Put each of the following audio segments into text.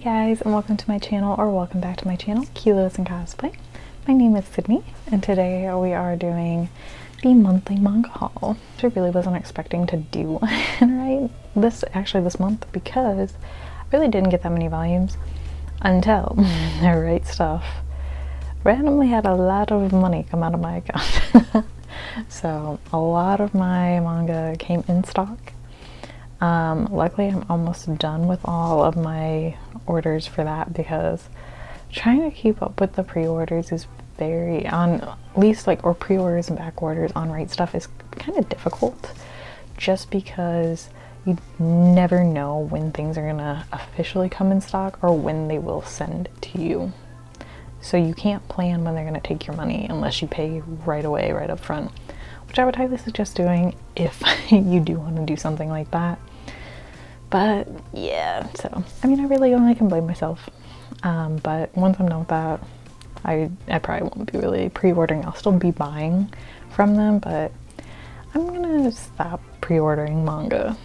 guys, and welcome to my channel, or welcome back to my channel, Kilos and Cosplay. My name is Sydney, and today we are doing the monthly manga haul, which I really wasn't expecting to do this month, because I really didn't get that many volumes until the right stuff randomly had a lot of money come out of my account. So a lot of my manga came in stock. Luckily I'm almost done with all of my orders for that, because trying to keep up with the pre-orders is very, or pre-orders and back orders on Right Stuff is kind of difficult, just because you never know when things are gonna officially come in stock or when they will send to you. So you can't plan when they're gonna take your money unless you pay right away, right up front, which I would highly suggest doing if you do want to do something like that. But yeah, so I mean, I really only can blame myself. But once I'm done with that, I probably won't be really pre-ordering. I'll still be buying from them, but I'm gonna stop pre-ordering manga,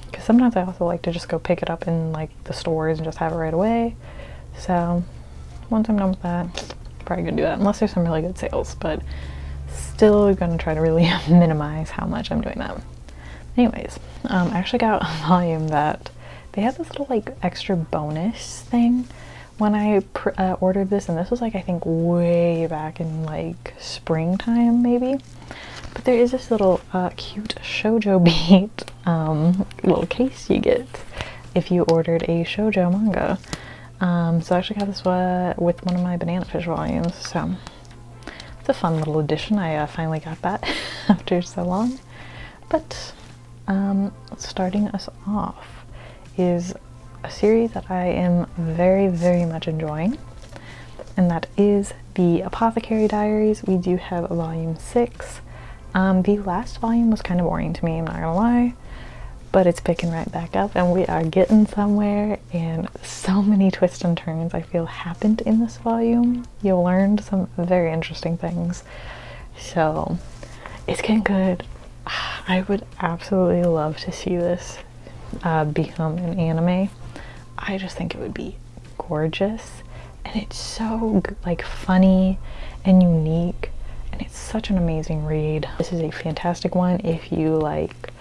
because sometimes I also like to just go pick it up in like the stores and just have it right away. So once I'm done with that, I'm probably gonna do that, unless there's some really good sales, but still gonna try to really minimize how much I'm doing that. Anyways, I actually got a volume that they had this little like extra bonus thing when I ordered this, and this was like, I think way back in like springtime maybe. But there is this little cute shoujo beat little case you get if you ordered a shoujo manga. So I actually got this with one of my Banana Fish volumes, so it's a fun little addition. I finally got that after so long. But starting us off is a series that I am very, very much enjoying, and that is the Apothecary Diaries. We do have a volume 6. The last volume was kind of boring to me, I'm not gonna lie, but it's picking right back up and we are getting somewhere, and so many twists and turns I feel happened in this volume. You learned some very interesting things, so it's getting good. I would absolutely love to see this become an anime. I just think it would be gorgeous, and it's so like funny and unique, and it's such an amazing read. This is a fantastic one if you like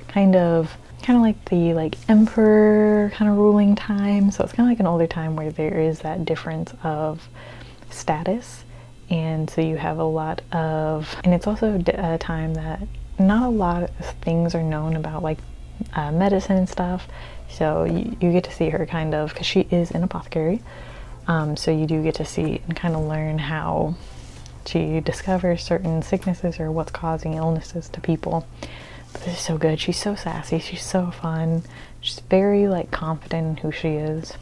kind of like the like emperor kind of ruling time. So it's kind of like an older time where there is that difference of status, and so you have a lot of, and it's also a time that not a lot of things are known about, like medicine and stuff. So you get to see her kind of, because she is an apothecary, so you do get to see and kind of learn how she discovers certain sicknesses or what's causing illnesses to people. But this is so good. She's so sassy, she's so fun, she's very like confident in who she is.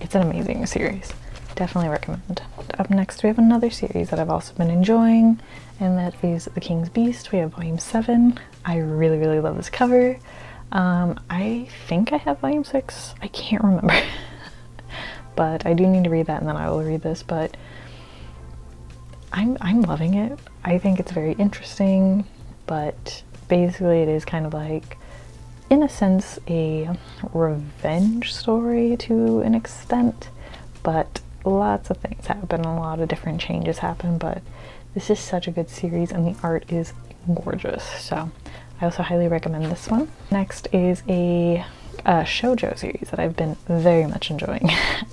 It's an amazing series. Definitely recommend. Up next we have another series that I've also been enjoying, and that is The King's Beast. We have volume 7. I really, really love this cover. I think I have volume 6. I can't remember. But I do need to read that, and then I will read this, but I'm loving it. I think it's very interesting, but basically it is kind of like, in a sense, a revenge story to an extent, but lots of things happen, a lot of different changes happen, but this is such a good series and the art is gorgeous, so I also highly recommend this one. Next is a shoujo series that I've been very much enjoying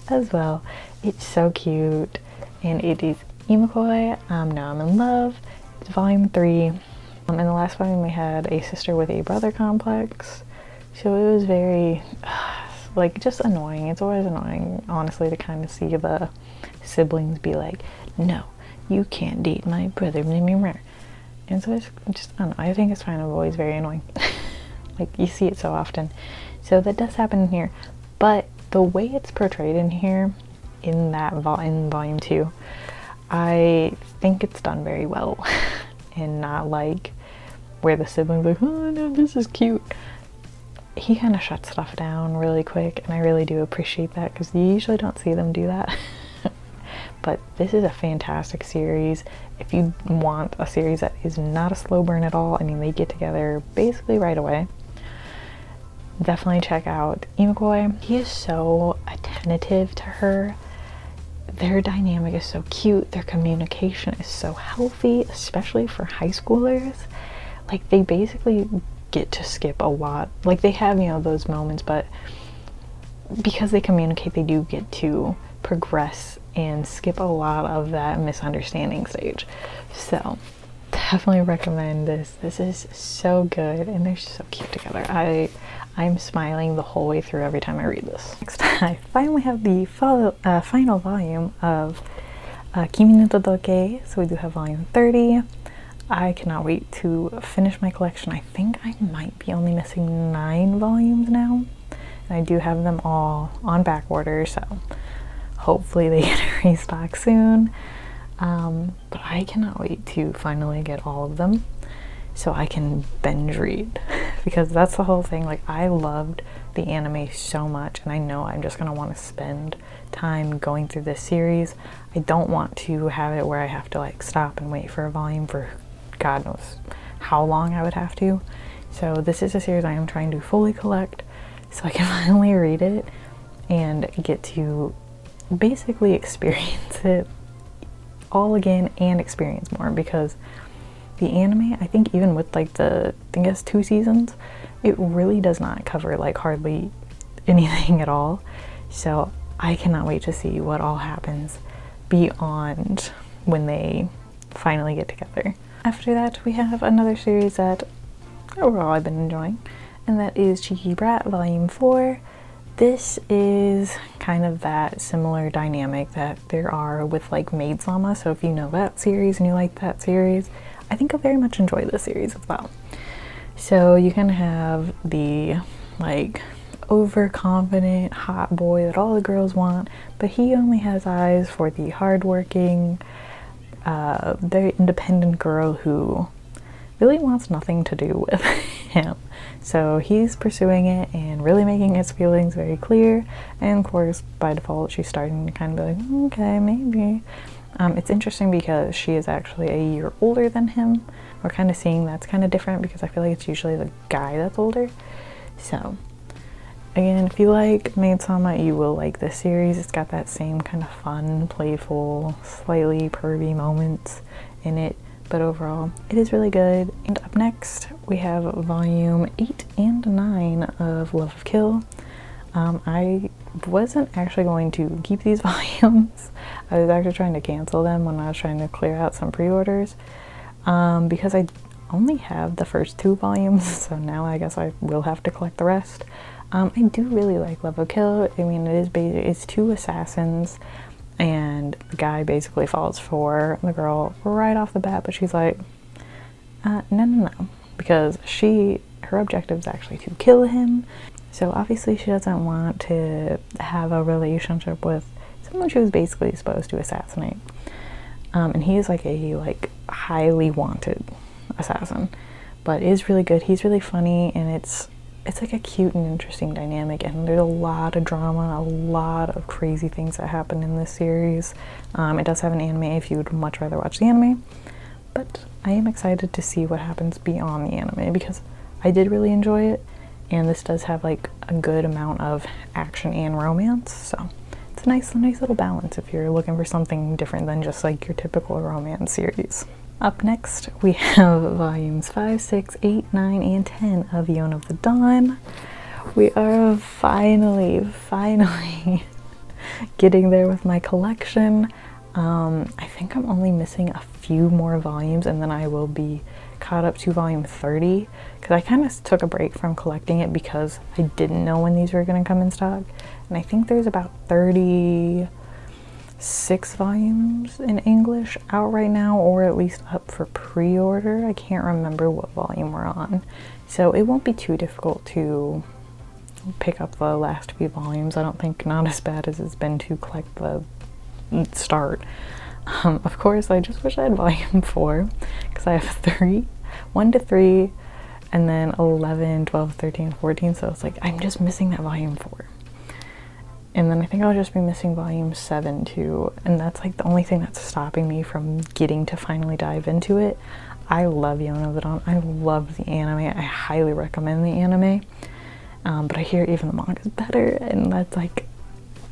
as well. It's so cute, and it is Imokoi, Now I'm in Love. It's volume 3. In the last volume we had a sister with a brother complex, so it was very like just annoying. It's always annoying, honestly, to kind of see the siblings be like, no, you can't date my brother, and so it's just, I don't know, I think it's kind of always very annoying. Like, you see it so often. So that does happen in here, but the way it's portrayed in here, in volume 2, I think it's done very well. And not like where the siblings like, oh no, this is cute. He kind of shuts stuff down really quick, and I really do appreciate that, because you usually don't see them do that. But this is a fantastic series. If you want a series that is not a slow burn at all, I mean, they get together basically right away, definitely check out Imokoi. He is so attentive attentive to her. Their dynamic is so cute. Their communication is so healthy, especially for high schoolers. Like, they basically get to skip a lot. Like, they have, you know, those moments, but because they communicate, they do get to progress and skip a lot of that misunderstanding stage. So definitely recommend this. This is so good, and they're so cute together. I'm smiling the whole way through every time I read this. Next, I finally have the final volume of Kimi no Todoke. So we do have volume 30. I cannot wait to finish my collection. I think I might be only missing 9 volumes now. And I do have them all on back order, so hopefully they get a restock soon. But I cannot wait to finally get all of them so I can binge read, because that's the whole thing. Like, I loved the anime so much, and I know I'm just gonna want to spend time going through this series. I don't want to have it where I have to like stop and wait for a volume for God knows how long I would have to. So this is a series I am trying to fully collect so I can finally read it and get to basically experience it all again and experience more, because the anime, I think even with like the, I guess 2 seasons, it really does not cover like hardly anything at all. So I cannot wait to see what all happens beyond when they finally get together. After that, we have another series that overall I've been enjoying, and that is Cheeky Brat Volume 4. This is kind of that similar dynamic that there are with like Maid-sama, so if you know that series and you like that series, I think you'll very much enjoy this series as well. So you can have the like overconfident hot boy that all the girls want, but he only has eyes for the hardworking, very independent girl who really wants nothing to do with him. So he's pursuing it and really making his feelings very clear, and of course by default she's starting to kind of be like, okay, maybe. It's interesting because she is actually a year older than him. We're kind of seeing that's kind of different, because I feel like it's usually the guy that's older. So again, if you like Maid-sama, you will like this series. It's got that same kind of fun, playful, slightly pervy moments in it, but overall it is really good. And up next we have volume 8 and 9 of Love of Kill. I wasn't actually going to keep these volumes. I was actually trying to cancel them when I was trying to clear out some pre-orders, because I only have the first 2 volumes, so now I guess I will have to collect the rest. I do really like Love of Kill. I mean, it's 2 assassins, and the guy basically falls for the girl right off the bat, but she's like, no, because her objective is actually to kill him. So obviously she doesn't want to have a relationship with someone she was basically supposed to assassinate. And he is like a highly wanted assassin, but is really good. He's really funny, and it's like a cute and interesting dynamic, and there's a lot of drama, a lot of crazy things that happen in this series. It does have an anime if you would much rather watch the anime, but I am excited to see what happens beyond the anime, because I did really enjoy it, and this does have like a good amount of action and romance, so it's a nice little balance if you're looking for something different than just like your typical romance series. Up next we have volumes 5, 6, 8, 9, and 10 of Yona of the Dawn. We are finally getting there with my collection. I think I'm only missing a few more volumes, and then I will be caught up to volume 30, because I kind of took a break from collecting it because I didn't know when these were going to come in stock, and I think there's about 36 volumes in English out right now, or at least up for pre-order. I can't remember what volume we're on, so it won't be too difficult to pick up the last few volumes. I don't think, not as bad as it's been to collect the start. Of course, I just wish I had volume 4, because I have 1 to 3, and then 11, 12, 13, 14, so it's like I'm just missing that volume 4. And then I think I'll just be missing volume 7 too, and that's like the only thing that's stopping me from getting to finally dive into it. I love Yona of the Dawn. I love the anime. I highly recommend the anime, but I hear even the manga is better, and that's like,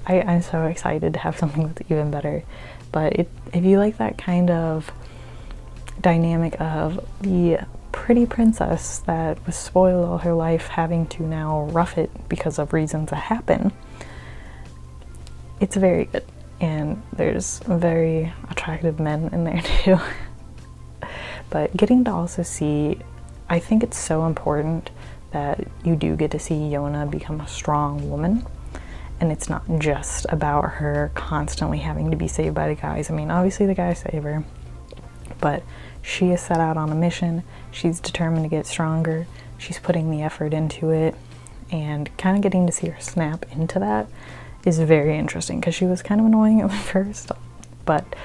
I'm so excited to have something that's even better. But if you like that kind of dynamic of the pretty princess that was spoiled all her life having to now rough it because of reasons that happen, it's very good. And there's very attractive men in there too. But getting to also see, I think it's so important that you do get to see Yona become a strong woman. And it's not just about her constantly having to be saved by the guys. I mean, obviously the guys save her, but she is set out on a mission. She's determined to get stronger. She's putting the effort into it, and kind of getting to see her snap into that is very interesting, because she was kind of annoying at first, but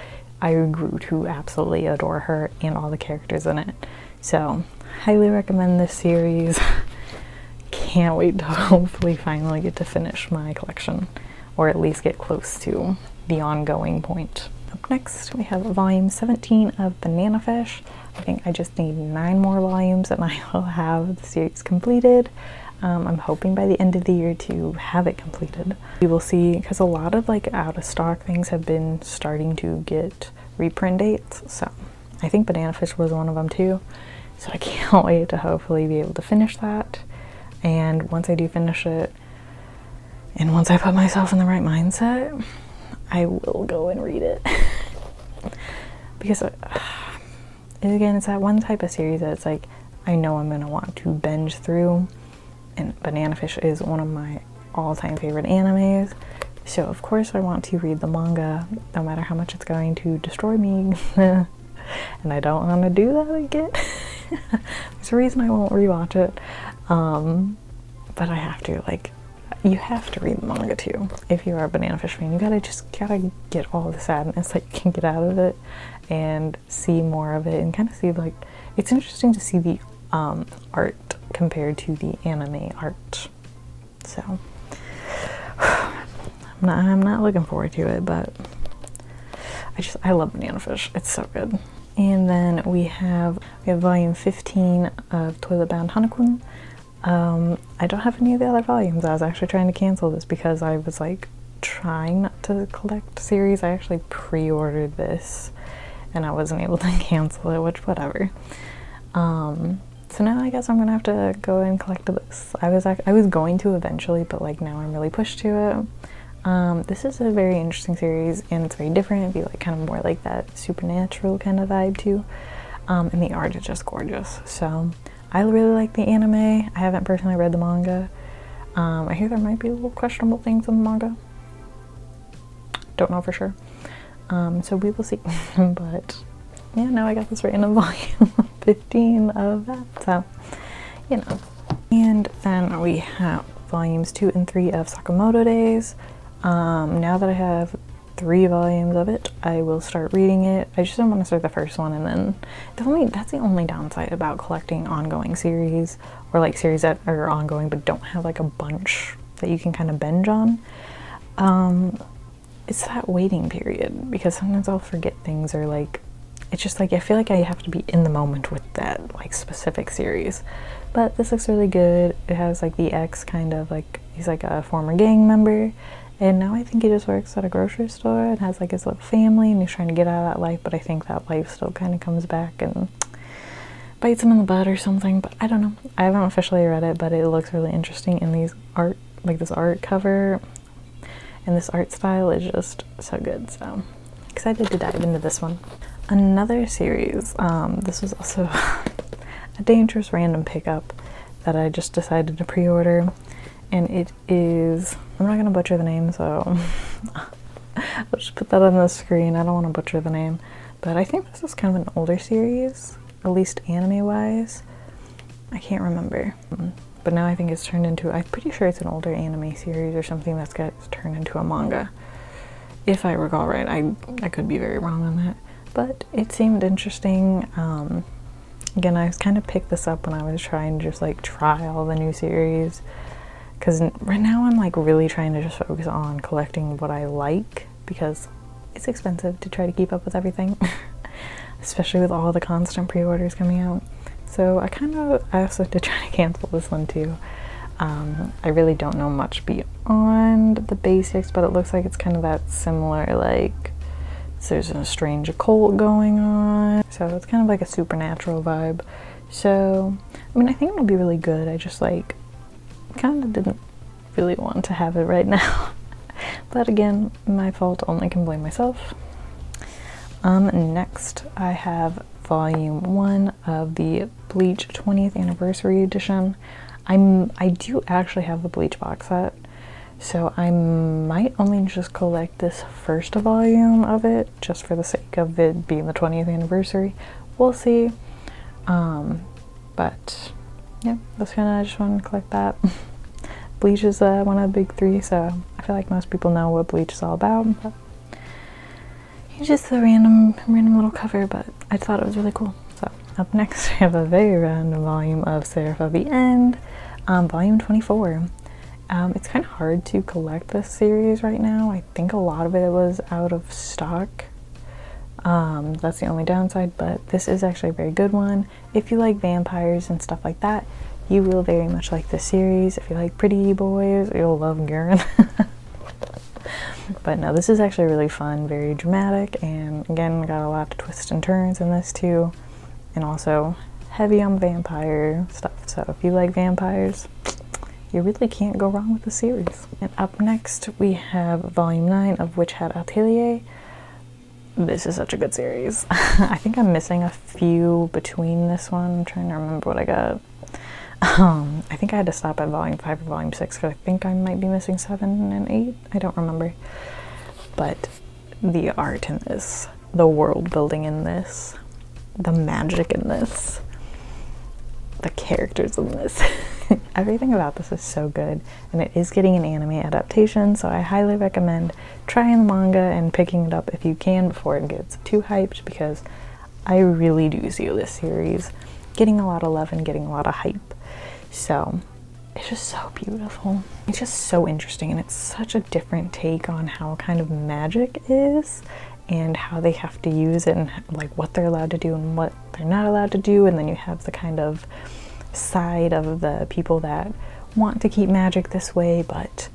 I grew to absolutely adore her and all the characters in it. So, highly recommend this series. Can't wait to hopefully finally get to finish my collection, or at least get close to the ongoing point. Up next, we have volume 17 of Banana Fish. I think I just need 9 more volumes and I will have the series completed. I'm hoping by the end of the year to have it completed. We will see, because a lot of like out of stock things have been starting to get reprint dates, so I think Banana Fish was one of them too. So I can't wait to hopefully be able to finish that. And once I do finish it, and once I put myself in the right mindset, I will go and read it. Because again, it's that one type of series that it's like, I know I'm gonna want to binge through, and Banana Fish is one of my all-time favorite animes, so of course I want to read the manga, no matter how much it's going to destroy me. And I don't want to do that again. There's a reason I won't rewatch it, but I have to. Like, you have to read the manga too if you are a Banana Fish fan. You gotta get all the sadness that you can get out of it and see more of it, and kind of see, like, it's interesting to see the art compared to the anime art. So I'm not looking forward to it, but I love Banana Fish. It's so good. And then we have volume 15 of Toilet Bound Hanako-kun. I don't have any of the other volumes. I was actually trying to cancel this because I was like trying not to collect series. I actually pre-ordered this and I wasn't able to cancel it, which whatever. So now I guess I'm gonna have to go and collect this. I was going to eventually, but like now I'm really pushed to it. This is a very interesting series and it's very different. It'd be like kind of more like that supernatural kind of vibe too. And the art is just gorgeous. So I really like the anime. I haven't personally read the manga. I hear there might be a little questionable things in the manga. Don't know for sure. So we will see. But yeah, now I got this written in volume 15 of that. So, you know. And then we have volumes 2 and 3 of Sakamoto Days. Now that I have 3 volumes of it, I will start reading it. I just don't want to start the first one, and then that's the only downside about collecting ongoing series, or like series that are ongoing but don't have like a bunch that you can kind of binge on. It's that waiting period, because sometimes I'll forget things, or like it's just like I feel like I have to be in the moment with that like specific series. But this looks really good. It has like the ex kind of like, he's like a former gang member, and now I think he just works at a grocery store and has like his little family, and he's trying to get out of that life, but I think that life still kind of comes back and bites him in the butt or something. But I don't know. I haven't officially read it, but it looks really interesting, and these art, like this art cover and this art style is just so good. So excited to dive into this one. Another series, this was also a dangerous random pickup that I just decided to pre-order, and it is, I'm not going to butcher the name, so I'll just put that on the screen. I don't want to butcher the name, but I think this is kind of an older series, at least anime-wise. I can't remember, but now I think it's turned into, I'm pretty sure it's an older anime series or something that's got turned into a manga. If I recall right, I could be very wrong on that, but it seemed interesting. Again, I kind of picked this up when I was trying to just like try all the new series, because right now I'm like really trying to just focus on collecting what I like, because it's expensive to try to keep up with everything, especially with all the constant pre-orders coming out. So I also had to try to cancel this one too. I really don't know much beyond the basics, but it looks like it's kind of that similar, like, there's a strange occult going on, so it's kind of like a supernatural vibe. So, I mean, I think it'll be really good. I just, like, kind of didn't really want to have it right now. But again, my fault, only can blame myself. Next, I have volume 1 of the Bleach 20th anniversary edition. I do actually have the Bleach box set, so I might only just collect this first volume of it, just for the sake of it being the 20th anniversary. We'll see. But yeah, that's I just want to collect that. Bleach is one of the big three, so I feel like most people know what Bleach is all about. But it's just a random little cover, but I thought it was really cool. So up next, we have a very random volume of Seraph of the End, volume 24. It's kind of hard to collect this series right now. I think a lot of it was out of stock. That's the only downside, but this is actually a very good one. If you like vampires and stuff like that, you will very much like this series. If you like pretty boys, you'll love Gurren. But no, this is actually really fun, very dramatic, and again, got a lot of twists and turns in this too, and also heavy on vampire stuff. So if you like vampires, you really can't go wrong with the series. And up next, we have volume 9 of Witch Hat Atelier. This is such a good series. I think I'm missing a few between this one. I'm trying to remember what I got. I think I had to stop at volume 5 or volume 6 because I think I might be missing 7 and 8. I don't remember. But the art in this, the world building in this, the magic in this, the characters in this, everything about this is so good. And it is getting an anime adaptation, so I highly recommend trying the manga and picking it up if you can before it gets too hyped, because I really do see this series getting a lot of love and getting a lot of hype. So it's just so beautiful. It's just so interesting, and it's such a different take on how kind of magic is and how they have to use it and like what they're allowed to do and what they're not allowed to do. And then you have the kind of side of the people that want to keep magic this way, but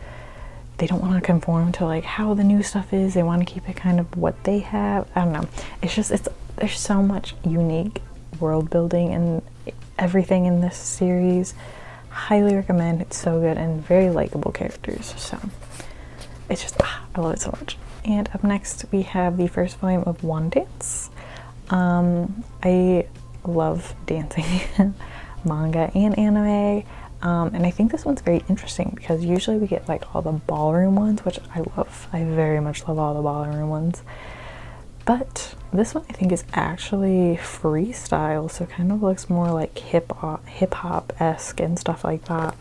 they don't want to conform to like how the new stuff is. They want to keep it kind of what they have. I don't know. It's just, there's so much unique world building and everything in this series. Highly recommend. It's so good and very likable characters. So it's just, I love it so much. And up next we have the first volume of One Dance. I love dancing manga and anime, and I think this one's very interesting because usually we get like all the ballroom ones, which I love. I very much love all the ballroom ones. But this one I think is actually freestyle, so it kind of looks more like hip-hop-esque and stuff like that.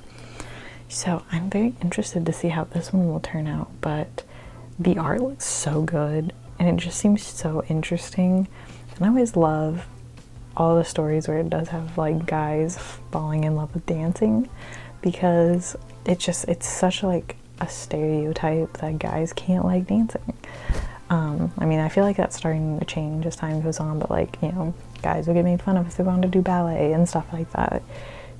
So I'm very interested to see how this one will turn out, but the art looks so good and it just seems so interesting. And I always love all the stories where it does have like guys falling in love with dancing, because it's such like a stereotype that guys can't like dancing. I mean, I feel like that's starting to change as time goes on, but like, you know, guys will get made fun of if they want to do ballet and stuff like that.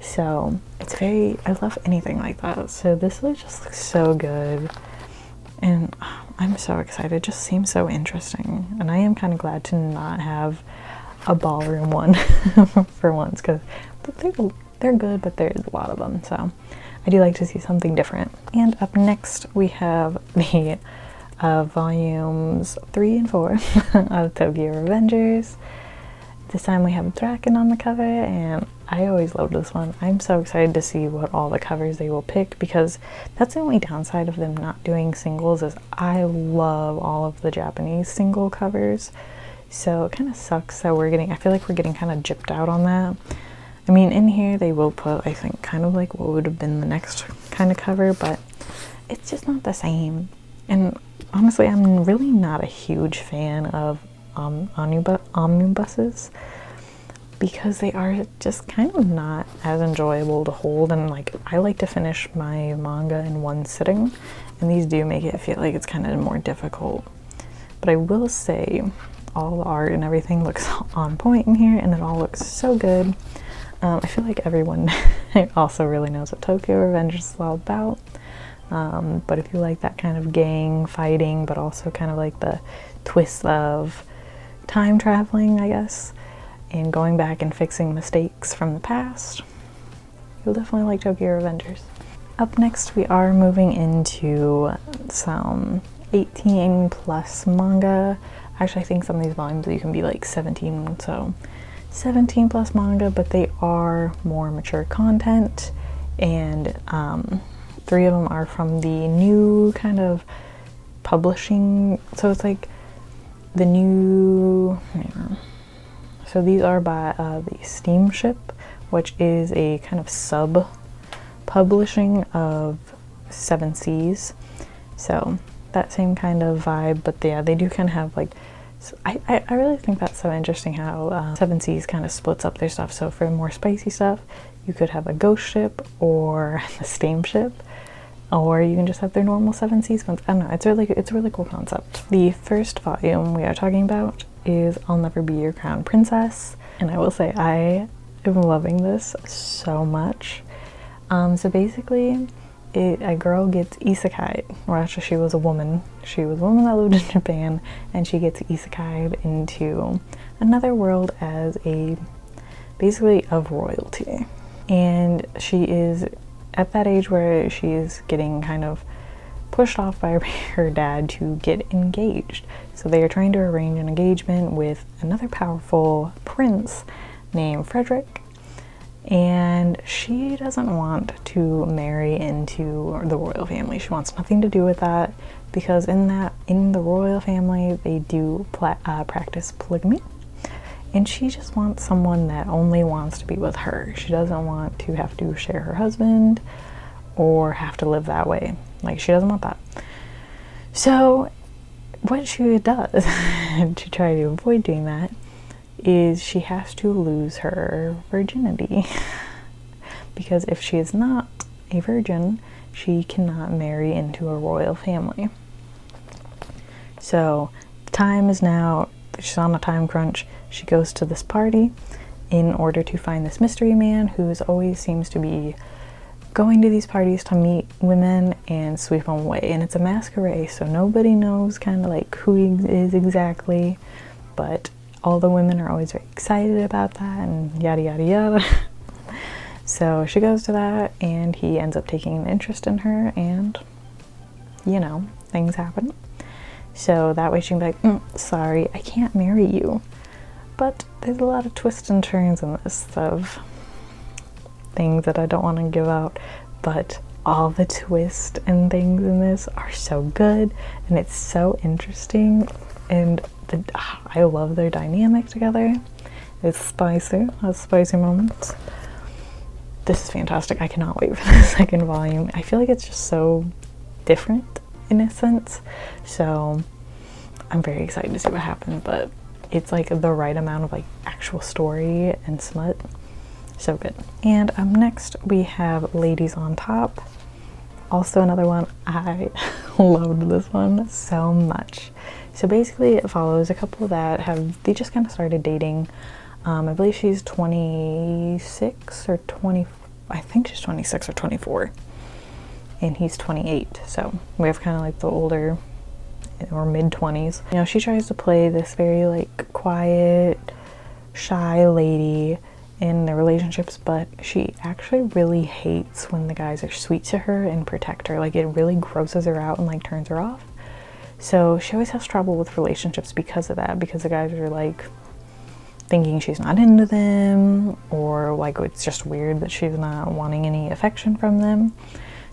So it's very, I love anything like that. So this one just looks so good. And I'm so excited. It just seems so interesting. And I am kind of glad to not have a ballroom one for once, because they're good, but there's a lot of them. So I do like to see something different. And up next we have the volumes 3 and 4 of Tokyo Revengers. This time we have Draken on the cover, and I always loved this one. I'm so excited to see what all the covers they will pick, because that's the only downside of them not doing singles is I love all of the Japanese single covers. So it kind of sucks that I feel like we're getting kind of gypped out on that. I mean, in here they will put, I think, kind of like what would have been the next kind of cover, but it's just not the same. And honestly, I'm really not a huge fan of omnibuses, because they are just kind of not as enjoyable to hold, and like I like to finish my manga in one sitting, and these do make it feel like it's kind of more difficult. But I will say all the art and everything looks on point in here, and it all looks so good. I feel like everyone also really knows what Tokyo Revengers is all about. But if you like that kind of gang fighting, but also kind of like the twist of time traveling, I guess, and going back and fixing mistakes from the past, you'll definitely like Tokyo Revengers. Up next, we are moving into some 18 plus manga. Actually, I think some of these volumes you can be like 17, so 17 plus manga, but they are more mature content, and 3 of them are from the new kind of publishing, so it's like the new, so these are by the Steamship, which is a kind of sub publishing of Seven Seas, so that same kind of vibe, but yeah, they do kind of have like, so I really think that's so interesting how Seven Seas kind of splits up their stuff. So for more spicy stuff, you could have a ghost ship or the Steamship, or you can just have their normal Seven Seas ones. I don't know, it's a really cool concept. The first volume we are talking about is I'll Never Be Your Crown Princess, and I will say I am loving this so much. So basically, a girl gets isekai, or actually she was a woman. She was a woman that lived in Japan, and she gets isekai'd into another world as basically of royalty. And she is at that age where she is getting kind of pushed off by her dad to get engaged. So they are trying to arrange an engagement with another powerful prince named Frederick. And she doesn't want to marry into the royal family. She wants nothing to do with that, because in the royal family they do practice polygamy, and she just wants someone that only wants to be with her. She doesn't want to have to share her husband or have to live that way. Like, she doesn't want that. So what she does to try to avoid doing that is she has to lose her virginity, because if she is not a virgin, she cannot marry into a royal family. So the time is now, she's on a time crunch. She goes to this party in order to find this mystery man who always seems to be going to these parties to meet women and sweep them away. And it's a masquerade, so nobody knows kind of like who he is exactly, but all the women are always very excited about that and yada yada yada. So she goes to that, and he ends up taking an interest in her, and you know, things happen. So that way she can be like, sorry, I can't marry you. But there's a lot of twists and turns in this of things that I don't want to give out, but all the twists and things in this are so good, and it's so interesting, and I love their dynamic together. It's spicy, has spicy moments. This is fantastic. I cannot wait for the second volume. I feel like it's just so different in a sense, so I'm very excited to see what happens, but it's like the right amount of like actual story and smut. So good. And next we have Ladies on Top. Also another one. I loved this one so much. So basically it follows a couple that they just kind of started dating. I believe she's 26 or 20, I think she's 26 or 24. And he's 28. So we have kind of like the older or mid-20s. You know, she tries to play this very like quiet, shy lady in their relationships, but she actually really hates when the guys are sweet to her and protect her. Like, it really grosses her out and like turns her off. So she always has trouble with relationships because of that, because the guys are like thinking she's not into them, or like it's just weird that she's not wanting any affection from them.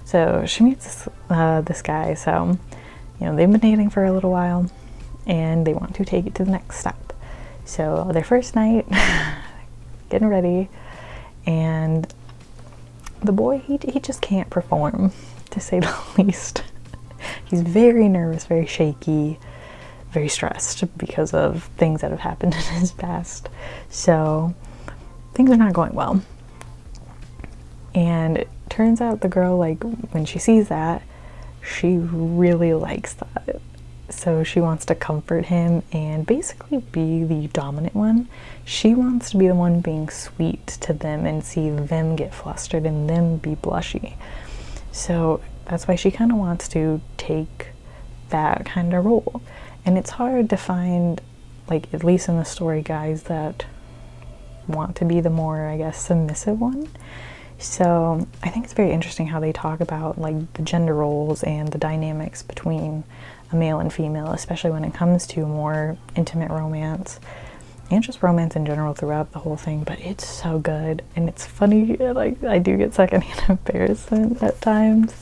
So she meets this guy, so you know, they've been dating for a little while and they want to take it to the next step. So their first night, getting ready, and the boy, he just can't perform, to say the least. He's very nervous, very shaky, very stressed because of things that have happened in his past. So things are not going well. And it turns out the girl, like, when she sees that, she really likes that. so she wants to comfort him and basically be the dominant one. She wants to be the one being sweet to them and see them get flustered and them be blushy. So that's why she kind of wants to take that kind of role. And it's hard to find, like, at least in the story, guys that want to be the more, I guess, submissive one. So I think it's very interesting how they talk about like the gender roles and the dynamics between a male and female, especially when it comes to more intimate romance and just romance in general throughout the whole thing. But it's so good, and it's funny, like I do get secondhand embarrassment at times,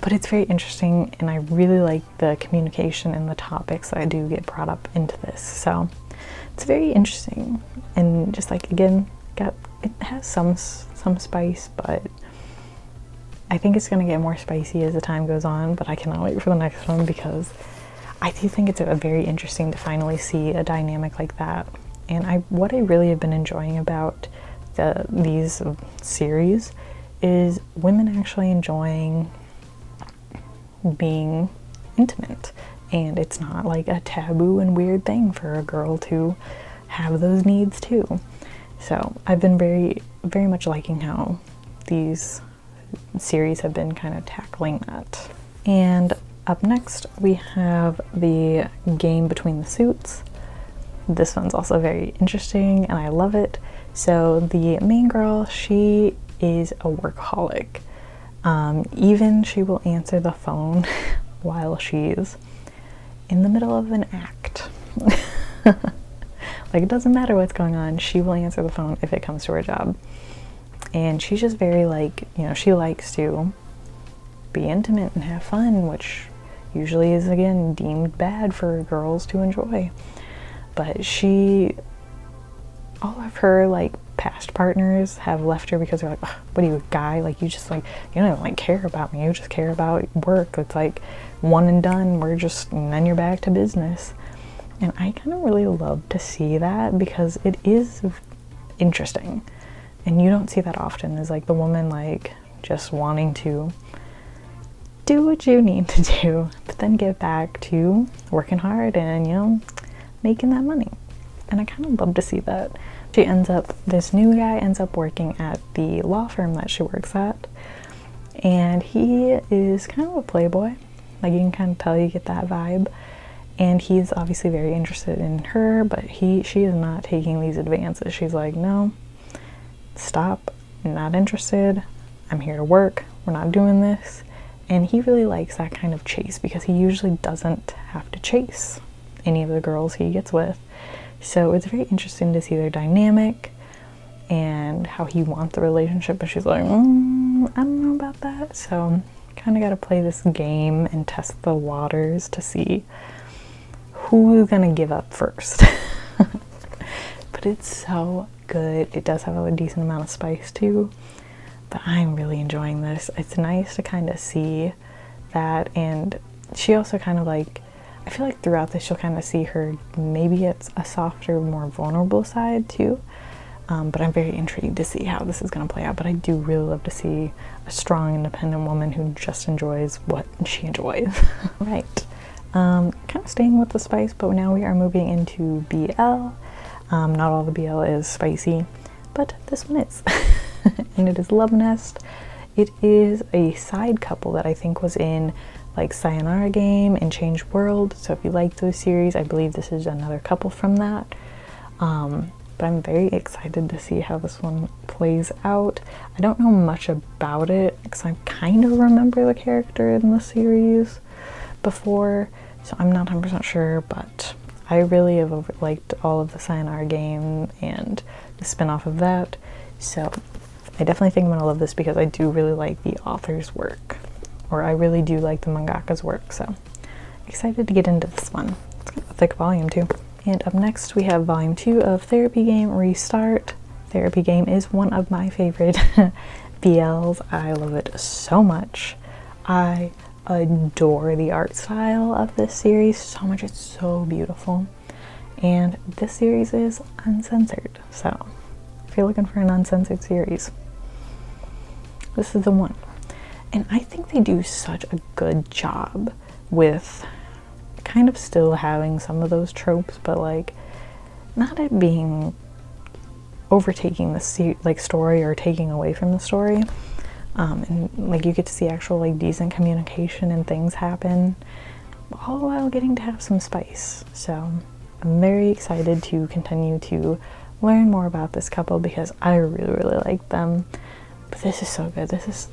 but it's very interesting, and I really like the communication and the topics that I do get brought up into this. So it's very interesting, and just like, again, it has some spice, but I think it's gonna get more spicy as the time goes on. But I cannot wait for the next one, because I do think it's a very interesting to finally see a dynamic like that. And what I really have been enjoying about these series is women actually enjoying being intimate, and it's not like a taboo and weird thing for a girl to have those needs too. So I've been very, very much liking how these series have been kind of tackling that. And up next we have the game Between the Suits. This one's also very interesting and I love it. So the main girl, she is a workaholic. Even she will answer the phone while she's in the middle of an act. Like, it doesn't matter what's going on, she will answer the phone if it comes to her job. And she's just very, like, you know, she likes to be intimate and have fun, which usually is, again, deemed bad for girls to enjoy. But all of her, like, past partners have left her because they're like, what are you, a guy? Like, you just, like, you don't, like, care about me, you just care about work. It's like one and done, and then you're back to business. And I kind of really love to see that, because it is interesting. And you don't see that often, is like the woman, like, just wanting to do what you need to do, but then get back to working hard and, you know, making that money. And I kind of love to see that. This new guy ends up working at the law firm that she works at. And he is kind of a playboy. Like, you can kind of tell, you get that vibe. And he's obviously very interested in her, but she is not taking these advances. She's like, no, stop, I'm not interested, I'm here to work, we're not doing this. And he really likes that kind of chase, because he usually doesn't have to chase any of the girls he gets with. So it's very interesting to see their dynamic and how he wants the relationship, but she's like, I don't know about that. So kind of got to play this game and test the waters to see who's gonna give up first. But it's so good. It does have a decent amount of spice too, but I'm really enjoying this. It's nice to kind of see that. And she also kind of, like, I feel like throughout this you'll kind of see her, maybe it's a softer, more vulnerable side too. But I'm very intrigued to see how this is going to play out. But I do really love to see a strong, independent woman who just enjoys what she enjoys. Right. Kind of staying with the spice, but now we are moving into BL. Not all the BL is spicy, but this one is. And it is Love Nest. It is a side couple that I think was in, like, Sayonara Game and Change World. So if you like those series, I believe this is another couple from that. But I'm very excited to see how this one plays out. I don't know much about it, because I kind of remember the character in the series before, so I'm not 100% sure, but I really have liked all of the Sayonara Game and the spin-off of that. So I definitely think I'm gonna love this, because I do really like the author's work, or I really do like the mangaka's work. So excited to get into this one. It's got a thick volume too. And up next we have volume 2 of Therapy Game Restart. Therapy Game is one of my favorite BLs. I love it so much. I adore the art style of this series so much. It's so beautiful. And this series is uncensored. So if you're looking for an uncensored series, this is the one. And I think they do such a good job with kind of still having some of those tropes, but like not it being overtaking the like story or taking away from the story. And like you get to see actual like decent communication and things happen, all while getting to have some spice. So I'm very excited to continue to learn more about this couple because I really like them. But this is so good. This is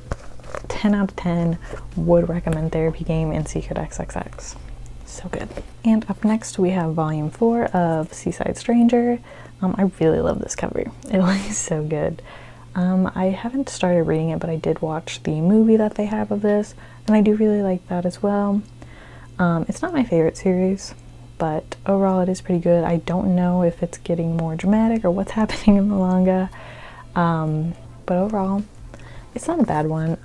10 out of 10. Would recommend Therapy Game and Secret XXX. So good. And up next we have volume 4 of Seaside Stranger. I really love this cover. It looks so good. I haven't started reading it, but I did watch the movie that they have of this, and I do really like that as well. It's not my favorite series, but overall it is pretty good. I don't know if it's getting more dramatic or what's happening in the manga, but overall it's not a bad one.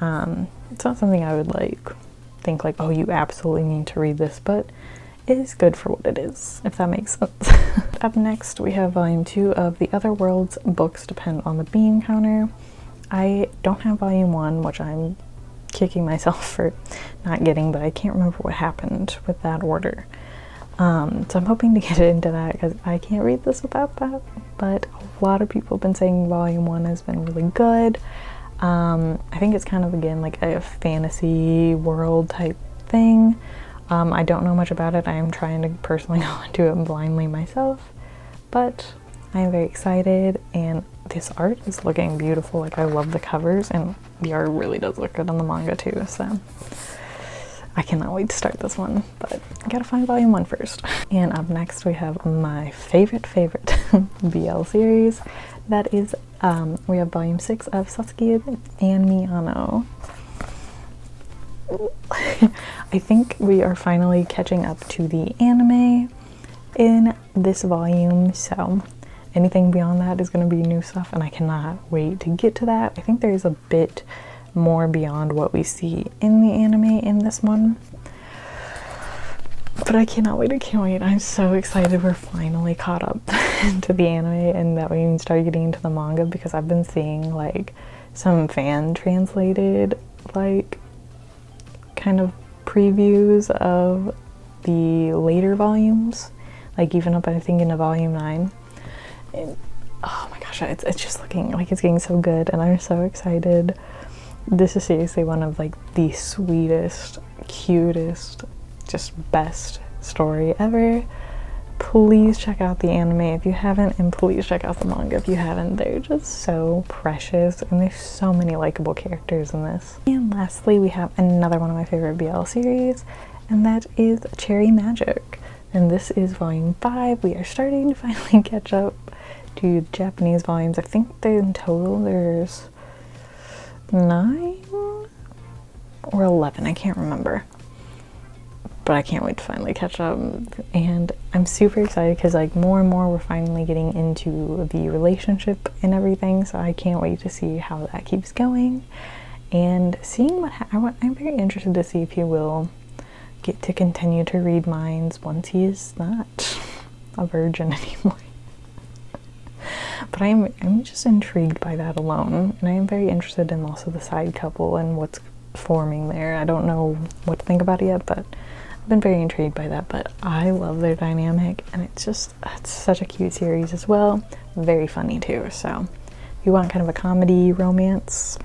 It's not something I would like think like, oh, you absolutely need to read this, but it is good for what it is, if that makes sense. Up next we have volume 2 of The Other World's Books Depend on the Bean Counter. I don't have volume 1, which I'm kicking myself for not getting, but I can't remember what happened with that order. So I'm hoping to get into that because I can't read this without that, but a lot of people have been saying volume 1 has been really good. I think it's kind of, again, like a fantasy world type thing. I don't know much about it. I am trying to personally go into it blindly myself, but I am very excited, and this art is looking beautiful. Like, I love the covers, and the art really does look good on the manga too, so I cannot wait to start this one, but I gotta find volume 1 first. And up next we have my favorite BL series. That is, we have volume 6 of Sasaki and Miyano. I think we are finally catching up to the anime in this volume, so anything beyond that is going to be new stuff, and I cannot wait to get to that. I think there is a bit more beyond what we see in the anime in this one, but I cannot wait, I can't wait. I'm so excited we're finally caught up to the anime and that we can start getting into the manga, because I've been seeing like some fan translated like kind of previews of the later volumes, like even up I think into volume 9, and oh my gosh, it's just looking like it's getting so good, and I'm so excited. This is seriously one of like the sweetest, cutest, just best story ever. Please check out the anime if you haven't, and please check out the manga if you haven't. They're just so precious, and there's so many likable characters in this. And lastly, we have another one of my favorite BL series, and that is Cherry Magic. And this is volume 5. We are starting to finally catch up to Japanese volumes. I think in total there's 9 or 11, I can't remember. But I can't wait to finally catch up, and I'm super excited because like more and more we're finally getting into the relationship and everything, so I can't wait to see how that keeps going and seeing what I'm very interested to see if he will get to continue to read minds once he is not a virgin anymore. But I'm just intrigued by that alone, and I am very interested in also the side couple and what's forming there. I don't know what to think about it yet, but been very intrigued by that. But I love their dynamic, and it's such a cute series as well, very funny too. So if you want kind of a comedy romance,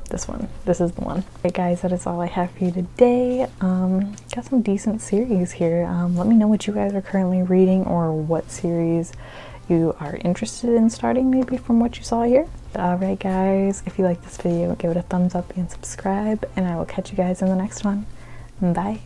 this is the one. Alright guys, that is all I have for you today. Got some decent series here. Let me know what you guys are currently reading, or what series you are interested in starting, maybe from what you saw here. Alright guys, if you like this video, give it a thumbs up and subscribe, and I will catch you guys in the next one. Bye.